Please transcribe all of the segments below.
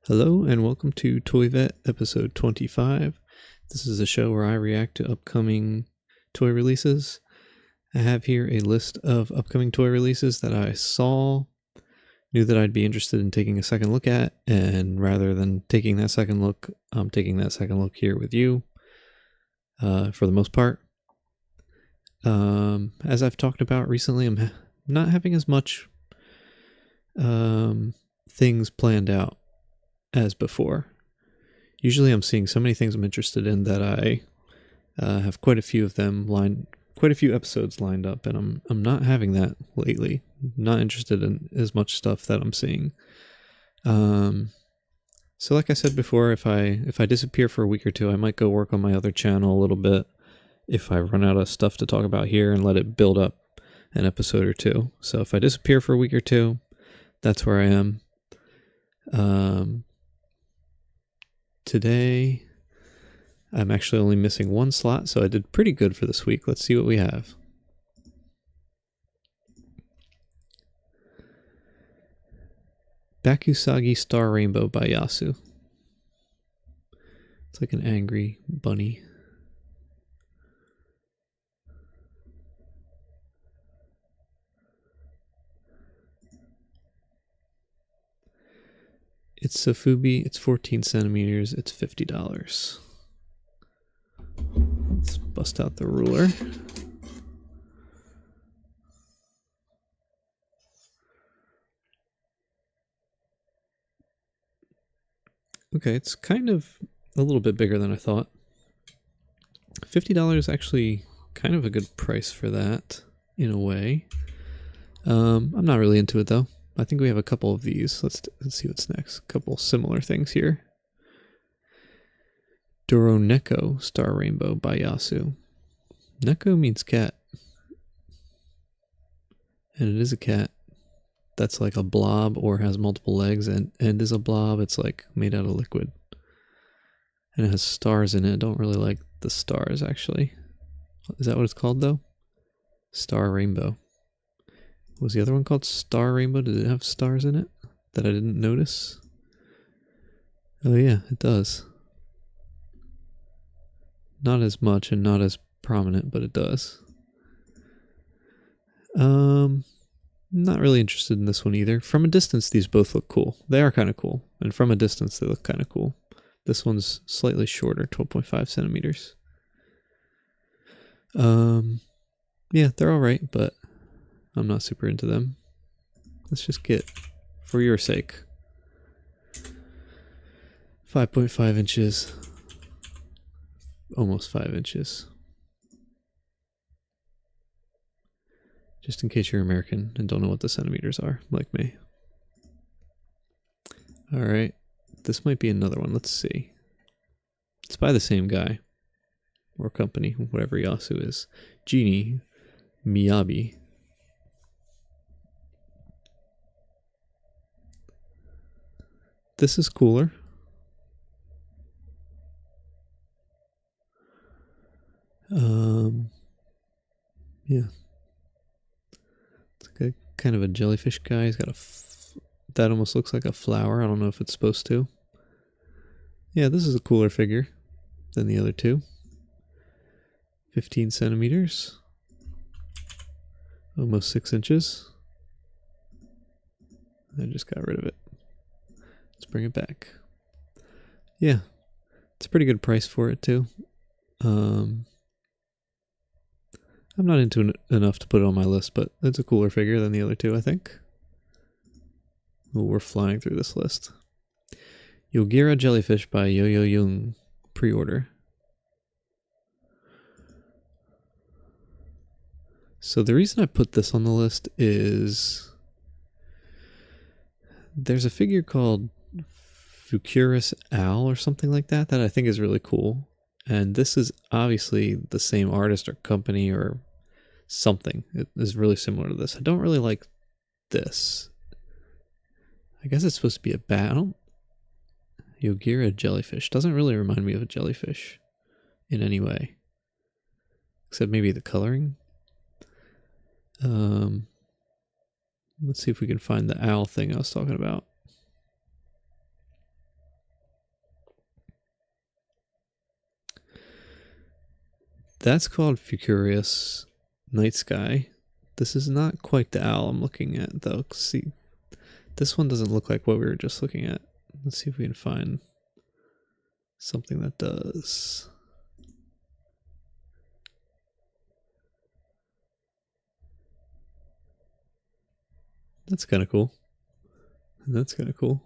Hello and welcome to Toy Vet episode 25. This is a show where I react to upcoming toy releases. I have here a list of upcoming toy releases that I saw, knew that I'd be interested in taking a second look at, and rather than taking that second look, I'm taking that second look here with you for the most part. As I've talked about recently, I'm not having as much things planned out as before. Usually I'm seeing so many things I'm interested in that I have quite a few of them quite a few episodes lined up, and I'm not having that lately. Not interested in as much stuff that I'm seeing. So like I said before, if I disappear for a week or two, I might go work on my other channel a little bit if I run out of stuff to talk about here and let it build up an episode or two. So if I disappear for a week or two, that's where I am. Today, I'm actually only missing one slot, so I did pretty good for this week. Let's see what we have. Bakusagi Star Rainbow by Yasu. It's like an angry bunny. It's Sofubi, it's 14 centimeters, it's $50. Let's bust out the ruler. Okay, it's kind of a little bit bigger than I thought. $50 is actually kind of a good price for that, in a way. I'm not really into it though. I think we have a couple of these. Let's see what's next. A couple similar things here. Doroneko Star Rainbow by Yasu. Neko means cat. And it is a cat that's like a blob or has multiple legs and is a blob. It's like made out of liquid. And it has stars in it. I don't really like the stars actually. Is that what it's called though? Star Rainbow. Was the other one called Star Rainbow? Did it have stars in it that I didn't notice? Oh yeah, it does. Not as much and not as prominent, but it does. Not really interested in this one either. From a distance, these both look cool. They are kind of cool. And from a distance, they look kind of cool. This one's slightly shorter, 12.5 centimeters. Yeah, they're alright, but I'm not super into them. Let's just get, for your sake, 5.5 inches. Almost 5 inches. Just in case you're American and don't know what the centimeters are, like me. Alright, this might be another one. Let's see. It's by the same guy. Or company, whatever Yasu is. Genie Miyabi. This is cooler. Yeah. It's like a kind of a jellyfish guy. He's got that almost looks like a flower. I don't know if it's supposed to. Yeah, this is a cooler figure than the other two. 15 centimeters. Almost 6 inches. I just got rid of it. Let's bring it back. Yeah, it's a pretty good price for it too. I'm not into it enough to put it on my list, but it's a cooler figure than the other two, I think. Oh, we're flying through this list. Yogira Jellyfish by Yo-Yo Young, pre-order. So the reason I put this on the list is there's a figure called Fucurus Owl or something like that I think is really cool. And this is obviously the same artist or company or something. It is really similar to this. I don't really like this. I guess it's supposed to be a bat. Yogira jellyfish. Doesn't really remind me of a jellyfish in any way. Except maybe the coloring. Let's see if we can find the owl thing I was talking about. That's called Fucurious Night Sky. This is not quite the owl I'm looking at, though. See, this one doesn't look like what we were just looking at. Let's see if we can find something that does. That's kind of cool. That's kind of cool.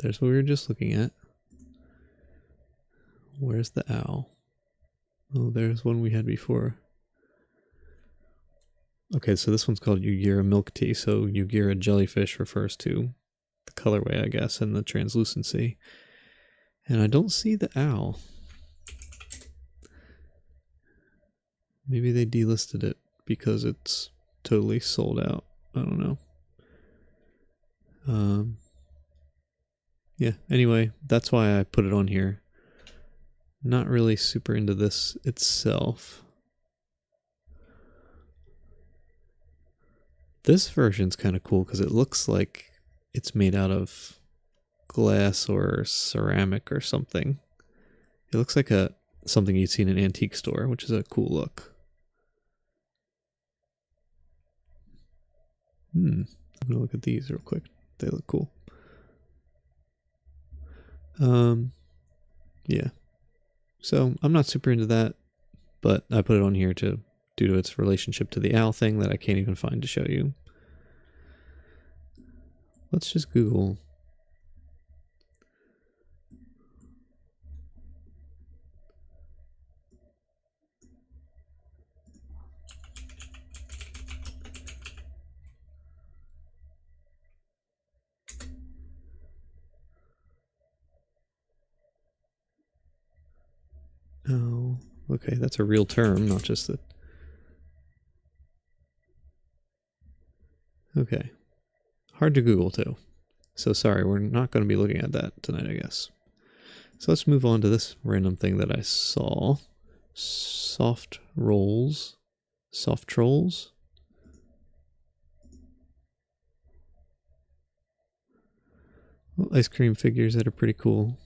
There's what we were just looking at. Where's the owl? Oh, there's one we had before. Okay, so this one's called Eugira milk tea. So Eugira jellyfish refers to the colorway, I guess, and the translucency. And I don't see the owl. Maybe they delisted it because it's totally sold out. I don't know. Yeah, anyway, that's why I put it on here. Not really super into this itself. This version's kind of cool because it looks like it's made out of glass or ceramic or something. It looks like something you'd see in an antique store, which is a cool look. I'm gonna look at these real quick. They look cool. Yeah. So I'm not super into that, but I put it on here due to its relationship to the owl thing that I can't even find to show you. Let's just Google. Oh, okay, that's a real term, not just that. Okay. Hard to Google too. So sorry, we're not going to be looking at that tonight, I guess. So let's move on to this random thing that I saw. Soft trolls. Well, ice cream figures that are pretty cool.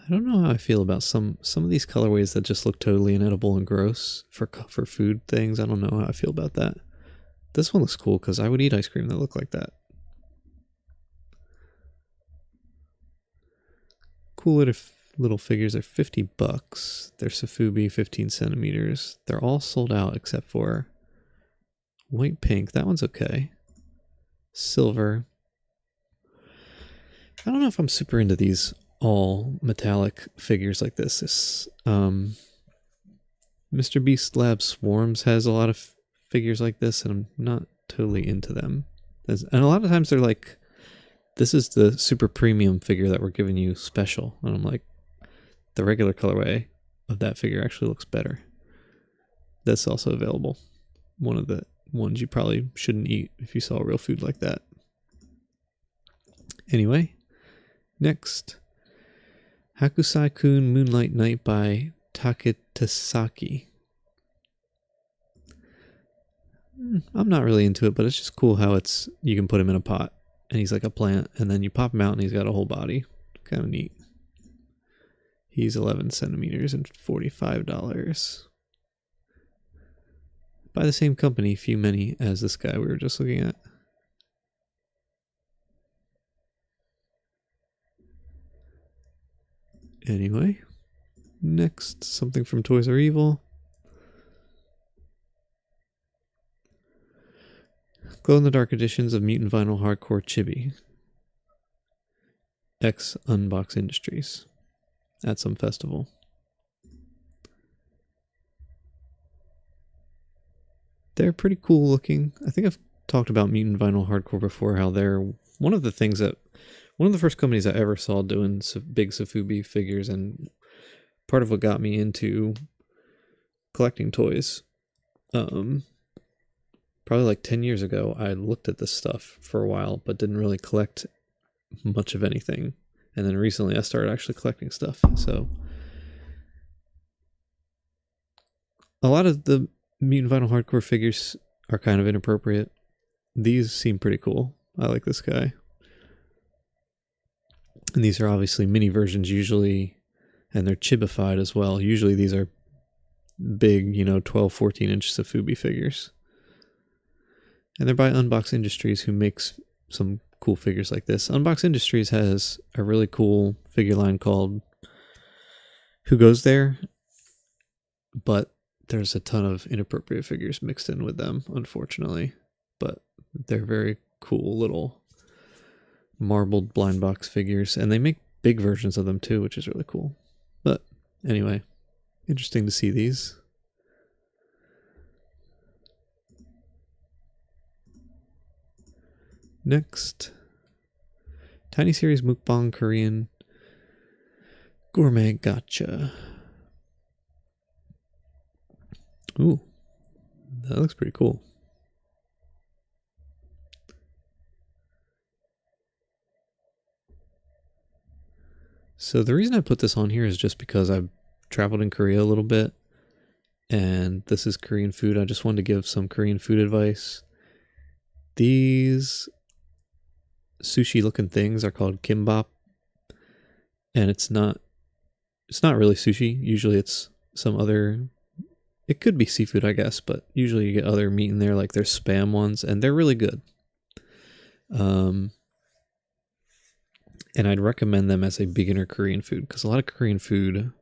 I don't know how I feel about some of these colorways that just look totally inedible and gross for food things. I don't know how I feel about that. This one looks cool because I would eat ice cream that looked like that. Cool little figures are $50. They're Sofubi 15 centimeters. They're all sold out except for white pink. That one's okay. Silver. I don't know if I'm super into these all metallic figures like this. Mr. Beast Lab Swarms has a lot of figures like this, and I'm not totally into them. And a lot of times they're like, this is the super premium figure that we're giving you special. And I'm like, the regular colorway of that figure actually looks better. That's also available. One of the ones you probably shouldn't eat if you saw real food like that. Anyway, next. Hakusai-kun Moonlight Night by Taketasaki. I'm not really into it, but it's just cool how you can put him in a pot and he's like a plant, and then you pop him out and he's got a whole body. Kind of neat. He's 11 centimeters and $45. By the same company, Few Many, as this guy we were just looking at. Anyway, next, something from Toys R Evil. Glow-in-the-dark editions of Mutant Vinyl Hardcore Chibi. X Unbox Industries. At some festival. They're pretty cool looking. I think I've talked about Mutant Vinyl Hardcore before, how they're one of the first companies I ever saw doing big Sofubi figures, and part of what got me into collecting toys. Probably like 10 years ago, I looked at this stuff for a while, but didn't really collect much of anything. And then recently I started actually collecting stuff. So a lot of the Mutant Vinyl Hardcore figures are kind of inappropriate. These seem pretty cool. I like this guy. And these are obviously mini versions usually, and they're chibified as well. Usually these are big, 12, 14-inch Sofubi figures. And they're by Unbox Industries, who makes some cool figures like this. Unbox Industries has a really cool figure line called Who Goes There? But there's a ton of inappropriate figures mixed in with them, unfortunately. But they're very cool little marbled blind box figures, and they make big versions of them too, which is really cool. But anyway, interesting to see these. Next, Tiny Series Mukbang Korean Gourmet Gotcha. Ooh, that looks pretty cool. So the reason I put this on here is just because I've traveled in Korea a little bit, and this is Korean food. I just wanted to give some Korean food advice. These sushi looking things are called kimbap, and it's not really sushi. Usually it's some other, it could be seafood, I guess, but usually you get other meat in there, like there's Spam ones, and they're really good. And I'd recommend them as a beginner Korean food, because a lot of Korean food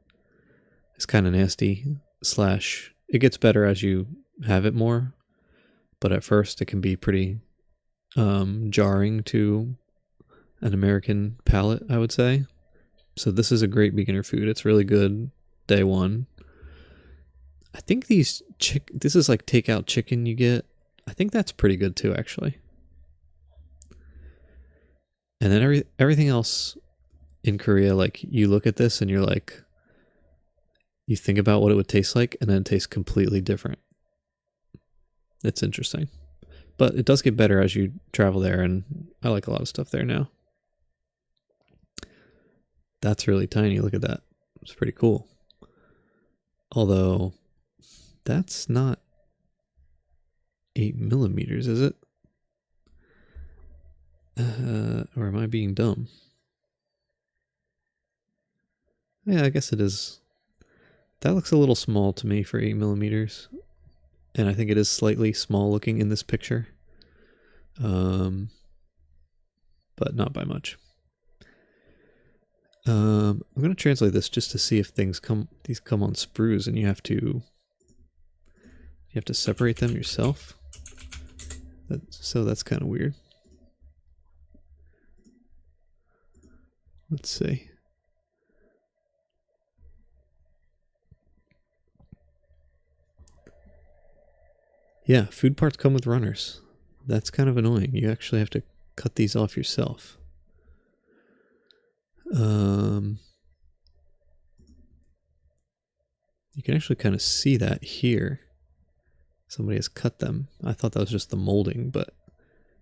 is kind of nasty, / it gets better as you have it more, but at first it can be pretty jarring to an American palate, I would say. So this is a great beginner food. It's really good day one. I think this is like takeout chicken you get. I think that's pretty good too, actually. And then everything else in Korea, like you look at this and you're like, you think about what it would taste like, and then it tastes completely different. It's interesting. But it does get better as you travel there, and I like a lot of stuff there now. That's really tiny. Look at that. It's pretty cool. Although, that's not 8mm, is it? Or am I being dumb? Yeah, I guess it is. That looks a little small to me for 8mm. And I think it is slightly small looking in this picture. But not by much. I'm going to translate this just to see if these come on sprues, and you have to separate them yourself. So that's kind of weird. Let's see. Yeah, food parts come with runners. That's kind of annoying. You actually have to cut these off yourself. You can actually kind of see that here. Somebody has cut them. I thought that was just the molding, but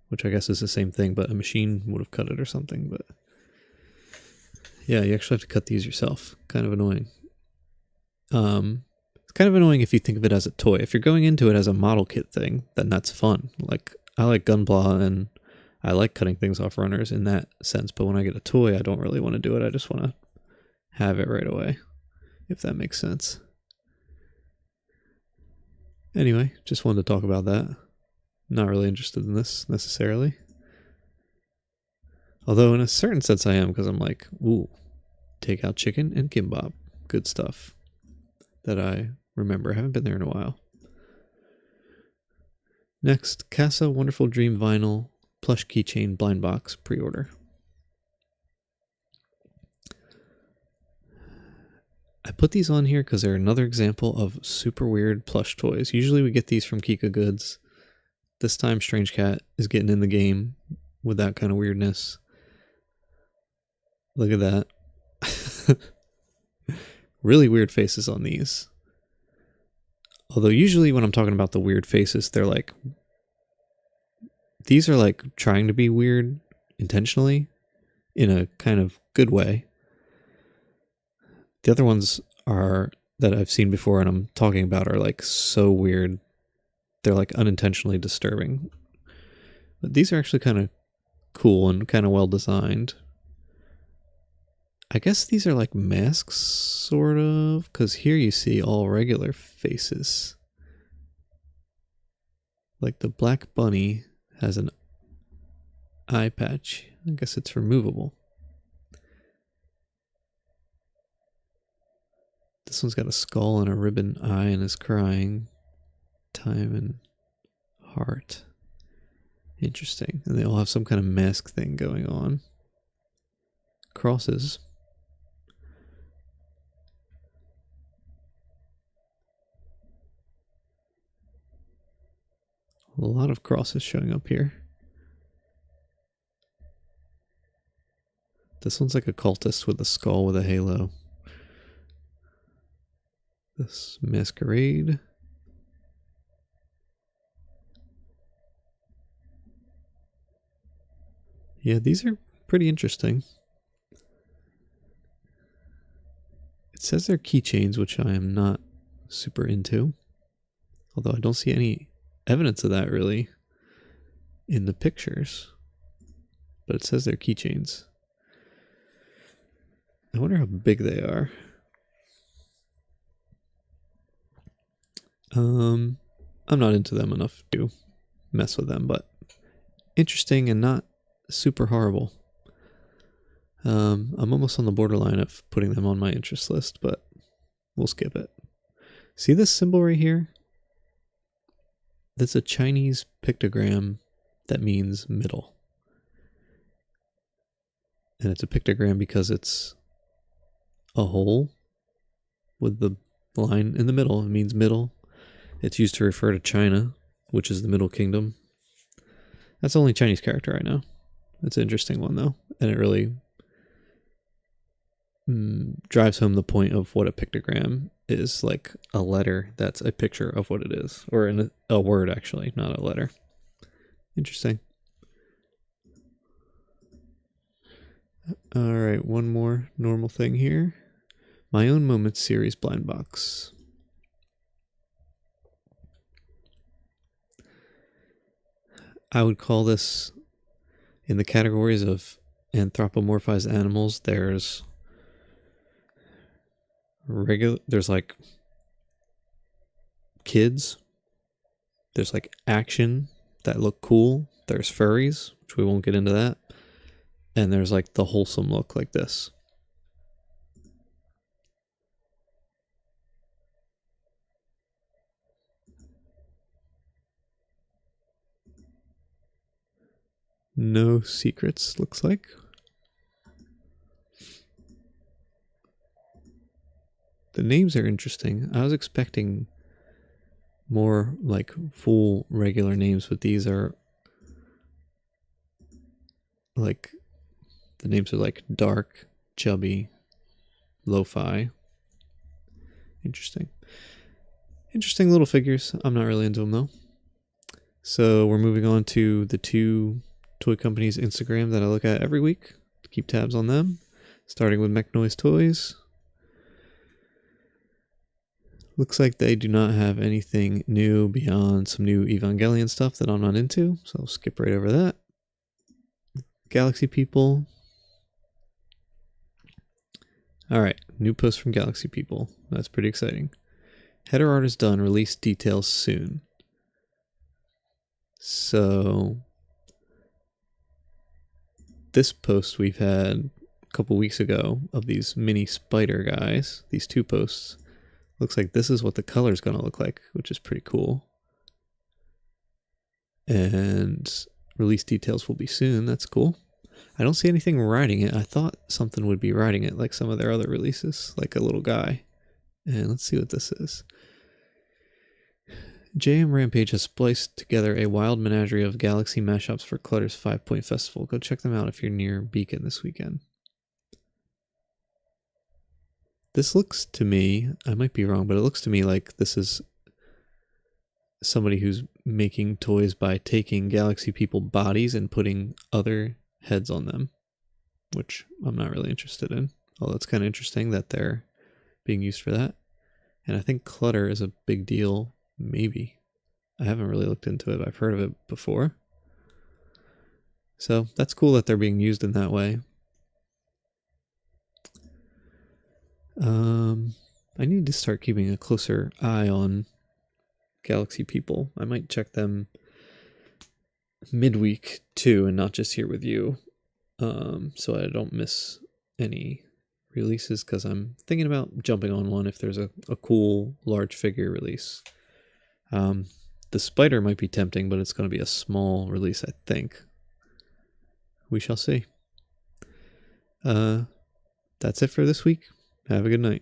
which I guess is the same thing, but a machine would have cut it or something. But yeah, you actually have to cut these yourself. Kind of annoying. It's kind of annoying if you think of it as a toy. If you're going into it as a model kit thing, then that's fun. Like, I like Gunpla, and I like cutting things off runners in that sense, but when I get a toy, I don't really want to do it. I just want to have it right away, if that makes sense. Anyway, just wanted to talk about that. Not really interested in this, necessarily. Although, in a certain sense, I am, because I'm like, ooh, takeout chicken and kimbap. Good stuff that I remember. I haven't been there in a while. Next, Casa Wonderful Dream Vinyl Plush Keychain Blind Box pre-order. I put these on here because they're another example of super weird plush toys. Usually we get these from Kika Goods. This time Strange Cat is getting in the game with that kind of weirdness. Look at that. Really weird faces on these. Although usually when I'm talking about the weird faces, they're like, these are like trying to be weird intentionally in a kind of good way. The other ones are that I've seen before and I'm talking about are like so weird they're like unintentionally disturbing. But these are actually kind of cool and kind of well designed. I guess these are like masks, sort of, because here you see all regular faces. Like the black bunny has an eye patch. I guess it's removable. This one's got a skull and a ribbon eye and is crying. Time and heart. Interesting. And they all have some kind of mask thing going on. Crosses. A lot of crosses showing up here. This one's like a cultist with a skull with a halo. This masquerade. Yeah, these are pretty interesting. It says they're keychains, which I am not super into. Although I don't see any evidence of that really in the pictures. But it says they're keychains. I wonder how big they are. I'm not into them enough to mess with them, but interesting and not super horrible. I'm almost on the borderline of putting them on my interest list, but we'll skip it. See this symbol right here? That's a Chinese pictogram that means middle. And it's a pictogram because it's a hole with the line in the middle. It means middle. It's used to refer to China, which is the Middle Kingdom. That's the only Chinese character I know. It's an interesting one, though. And it really drives home the point of what a pictogram is, like a letter that's a picture of what it is. Or in a word, actually, not a letter. Interesting. Alright, one more normal thing here. My Own Moments series blind box. I would call this in the categories of anthropomorphized animals. There's like kids. There's like action that look cool. There's furries, which we won't get into that. And there's like the wholesome look like this. No secrets, looks like. The names are interesting. I was expecting more like full regular names, but these are like, the names are like dark, chubby, lo-fi. Interesting. Interesting little figures. I'm not really into them though. So we're moving on to the two toy companies' Instagram that I look at every week to keep tabs on them. Starting with MechNoise Toys. Looks like they do not have anything new beyond some new Evangelion stuff that I'm not into, so I'll skip right over that. Galaxy People. Alright, new post from Galaxy People. That's pretty exciting. Header art is done, release details soon. So, this post we've had a couple weeks ago of these mini spider guys, these two posts. Looks like this is what the color is going to look like, which is pretty cool. And release details will be soon. That's cool. I don't see anything riding it. I thought something would be riding it like some of their other releases, like a little guy. And let's see what this is. JM Rampage has spliced together a wild menagerie of Galaxy mashups for Clutter's 5-Point Festival. Go check them out if you're near Beacon this weekend. This looks to me, I might be wrong, but it looks to me like this is somebody who's making toys by taking Galaxy People bodies and putting other heads on them, which I'm not really interested in. Although it's kind of interesting that they're being used for that. And I think clutter is a big deal, maybe. I haven't really looked into it. I've heard of it before. So that's cool that they're being used in that way. I need to start keeping a closer eye on Galaxy People. I might check them midweek too, and not just here with you, so I don't miss any releases, because I'm thinking about jumping on one if there's a cool large figure release. The spider might be tempting, but it's going to be a small release, I think. We shall see. That's it for this week. Have a good night.